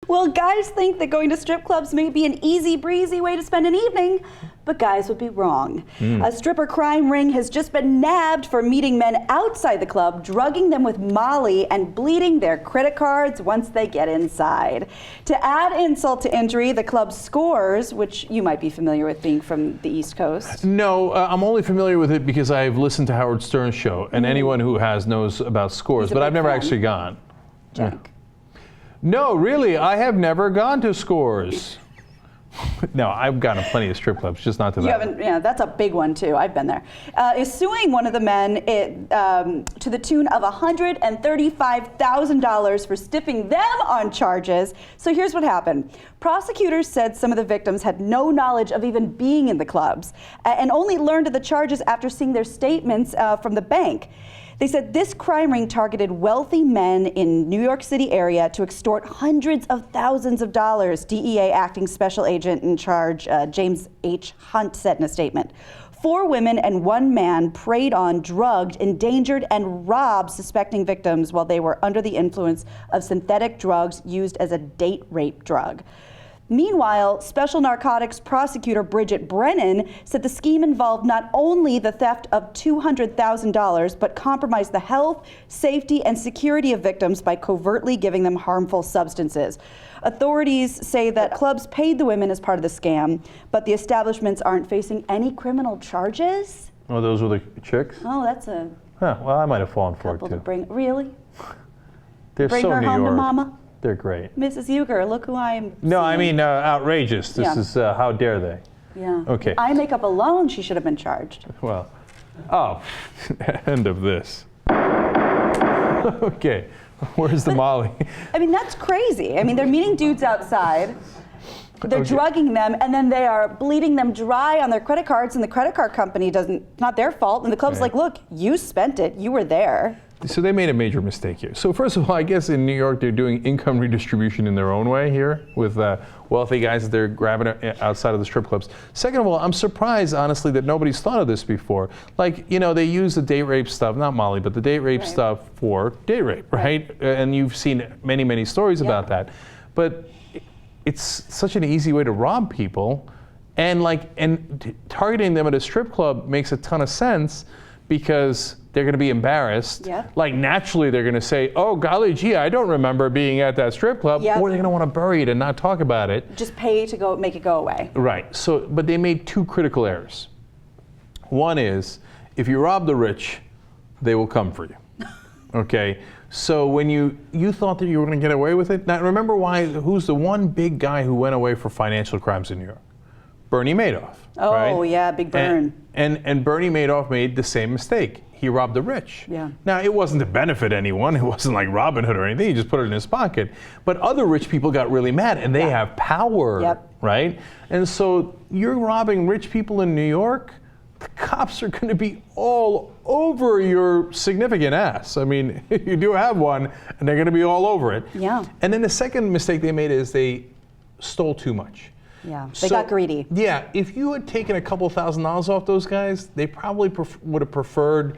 Well, guys think that going to strip clubs may be an easy breezy way to spend an evening, but guys would be wrong. A stripper crime ring has just been nabbed for meeting men outside the club, drugging them with Molly and bleeding their credit cards once they get inside. To add insult to injury, the club's Scores, which you might be familiar with being from the East Coast. No, I'm only familiar with it because I've listened to Howard Stern's show, and anyone who has knows about Scores, but I've never actually gone. Jack. No, really, I have never gone to Scores. No, I've gone to plenty of strip clubs, just not to that. You haven't, yeah, that's a big one too. I've been there. Is suing one of the men to the tune of $135,000 for stiffing them on charges. So here's what happened. Prosecutors said some of the victims had no knowledge of even being in the clubs and only learned of the charges after seeing their statements from the bank. They said this crime ring targeted wealthy men in New York City area to extort hundreds of thousands of dollars, DEA acting special agent in charge James H. Hunt said in a statement. 4 women and 1 man preyed on, drugged, endangered, and robbed suspecting victims while they were under the influence of synthetic drugs used as a date rape drug. Meanwhile, Special Narcotics Prosecutor Bridget Brennan said the scheme involved not only the theft of $200,000, but compromised the health, safety, and security of victims by covertly giving them harmful substances. Authorities say that clubs paid the women as part of the scam, but the establishments aren't facing any criminal charges. Oh, those were the chicks? Oh, that's a Huh, well, I might have fallen for it, too. Really? They're Bring so her New home York. to mama? They're great. Mrs. Uger, look who I'm No, I seeing. mean outrageous. This is how dare they? Yeah. Okay. Eye makeup alone, she should have been charged. Well, oh, end of this. Okay, where's the Molly? I mean, that's crazy. I mean, they're meeting dudes outside. They're drugging them, and then they are bleeding them dry on their credit cards, and the credit card company doesn't, it's not their fault. And the club's like, look, you spent it. You were there. So they made a major mistake here. So first of all, I guess in New York, they're doing income redistribution in their own way here with wealthy guys that they're grabbing outside of the strip clubs. Second of all, I'm surprised, honestly, that nobody's thought of this before. Like, you know, they use the date rape stuff, not Molly, but the date rape stuff for date rape, right? And you've seen many, many stories about that. But it's such an easy way to rob people. And targeting them at a strip club makes a ton of sense because they're going to be embarrassed. Like naturally they're going to say, oh golly gee, I don't remember being at that strip club. Or they're going to want to bury it and not talk about it. Just pay to go make it go away. Right. So, but they made 2 critical errors. One is, if you rob the rich, they will come for you. Okay. So when you thought that you were going to get away with it, now remember who's the one big guy who went away for financial crimes in New York? Bernie Madoff. Oh, right? yeah, Big Bern. And Bernie Madoff made the same mistake. He robbed the rich. Yeah. Now, it wasn't to benefit anyone. It wasn't like Robin Hood or anything. He just put it in his pocket. But other rich people got really mad, and they have power, right? And so you're robbing rich people in New York, the cops are going to be all over your significant ass. I mean, you do have one, and they're going to be all over it. Yeah. And then the second mistake they made is they stole too much. Yeah, they got greedy. Yeah, if you had taken a couple $1,000s off those guys, they probably would have preferred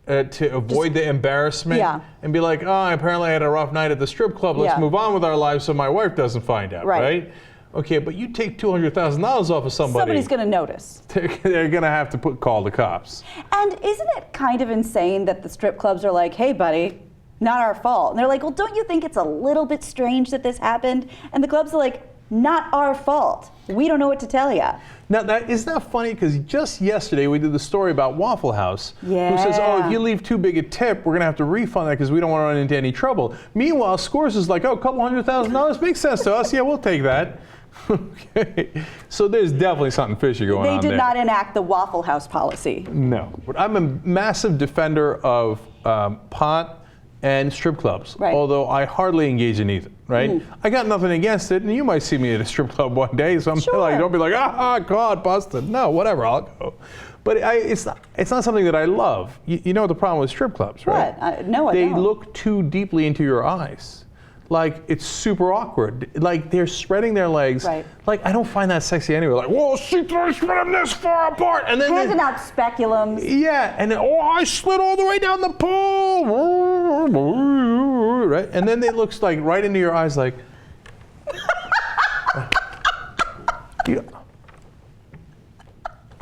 to avoid the embarrassment and be like, oh, apparently I had a rough night at the strip club. Let's move on with our lives so my wife doesn't find out, right? Okay, but you take $200,000 off of somebody. Somebody's going to notice. They're going to have to call the cops. And isn't it kind of insane that the strip clubs are like, hey, buddy, not our fault. And they're like, well, don't you think it's a little bit strange that this happened? And the clubs are like, not our fault. We don't know what to tell you. Now, isn't that funny? Because just yesterday we did the story about Waffle House, who says, oh, if you leave too big a tip, we're going to have to refund that because we don't want to run into any trouble. Meanwhile, Scores is like, oh, a couple $100,000 makes sense to us. Yeah, we'll take that. Okay. So there's definitely something fishy going on there. They did not enact the Waffle House policy. No. But I'm a massive defender of pot and strip clubs, although I hardly engage in either, right? I got nothing against it, and you might see me at a strip club one day, so I'm like, don't be like, God, busted. No, whatever, I'll go. But it's not something that I love. You know what the problem with strip clubs, right? What? No, I don't. They look too deeply into your eyes. Like, it's super awkward. Like, they're spreading their legs. Like, I don't find that sexy anyway. Like, whoa, she spread them this far apart. And then handing out speculums. Yeah, and then, oh, I slid all the way down the pool. Right? And then it looks like right into your eyes like,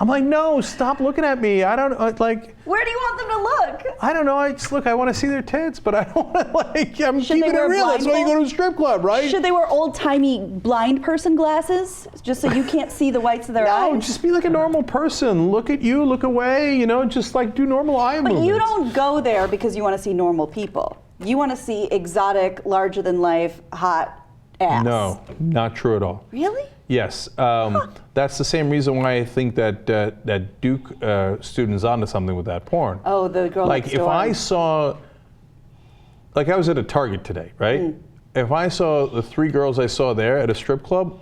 I'm like, no, stop looking at me. I don't like. Where do you want them to look? I don't know. I just look. I want to see their tits, but I don't want to like. I'm Should they keeping it wear real. That's why you go to a strip club, right? Should they wear old-timey blind person glasses just so you can't see the whites of their eyes? No, just be like a normal person. Look at you, look away. You know, just like do normal eye movements. But you don't go there because you want to see normal people. You want to see exotic, larger-than-life, hot ass. No, not true at all. Really? Yes, that's the same reason why I think that that Duke student's onto something with that porn. Oh, the girl Like next if door. I saw, like I was at a Target today, right? If I saw the 3 girls I saw there at a strip club,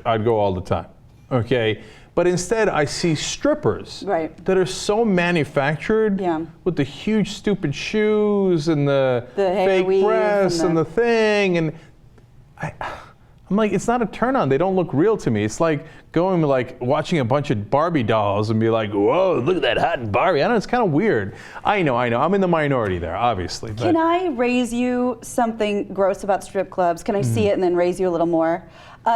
I'd go all the time. Okay, but instead I see strippers that are so manufactured with the huge stupid shoes and the fake breasts and the thing, and I'm like, it's not a turn on. They don't look real to me. It's like going like watching a bunch of Barbie dolls and be like, whoa, look at that hot Barbie. I don't know, it's kind of weird. I know. I'm in the minority there, obviously. But. Can I raise you something gross about strip clubs? Can I see it and then raise you a little more?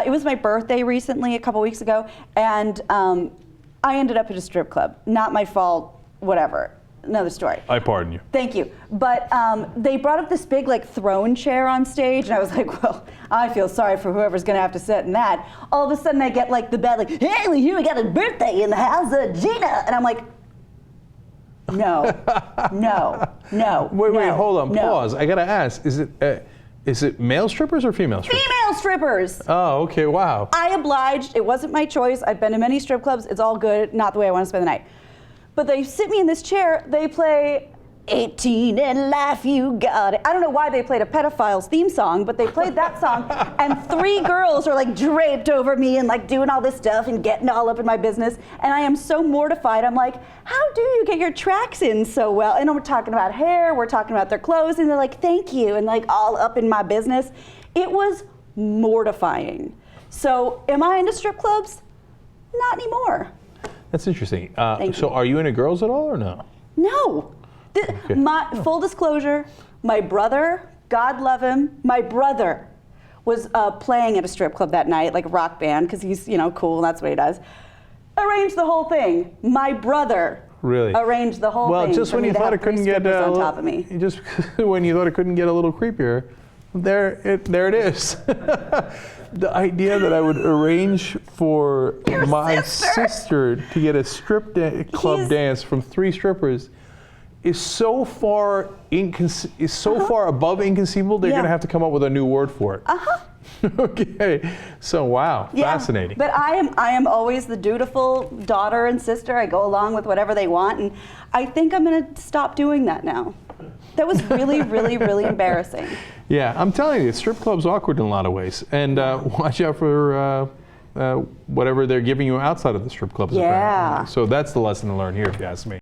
It was my birthday recently, a couple weeks ago, and I ended up at a strip club. Not my fault, whatever. Another story. I pardon you. Thank you. But they brought up this big like throne chair on stage, and I was like, well, I feel sorry for whoever's gonna have to sit in that. All of a sudden I get like the bed, like, hey, well, here we got a birthday in the house of Gina. And I'm like, no. Wait, hold on, pause. I gotta ask, is it male strippers or female strippers? Female strippers. Oh, okay, wow. I obliged. It wasn't my choice. I've been to many strip clubs. It's all good. Not the way I want to spend the night. But they sit me in this chair, they play 18 and life, you got it. I don't know why they played a pedophile's theme song, but they played that song, and 3 girls are like draped over me and like doing all this stuff and getting all up in my business, and I am so mortified. I'm like, how do you get your tracks in so well? And we're talking about hair, we're talking about their clothes, and they're like, thank you, and like all up in my business. It was mortifying. So am I into strip clubs? Not anymore. That's interesting. Thank so you. are you into girls at all or no? No. Okay. My full disclosure, my brother, God love him, my brother was playing at a strip club that night, like a rock band, because he's, you know, cool, and that's what he does. Arranged the whole thing. My brother arranged the whole thing. Well, just when you thought it couldn't get on top of me. Just when you thought it couldn't get a little creepier, there it is. The idea that I would arrange for my sister to get a strip club dance from 3 strippers is so far far above inconceivable. They're going to have to come up with a new word for it. Okay. So wow, fascinating. But I am always the dutiful daughter and sister. I go along with whatever they want, and I think I'm going to stop doing that now. That was really, really, really embarrassing. Yeah, I'm telling you, strip club's awkward in a lot of ways, and watch out for whatever they're giving you outside of the strip clubs. Yeah. Apparently. So that's the lesson to learn here, if you ask me.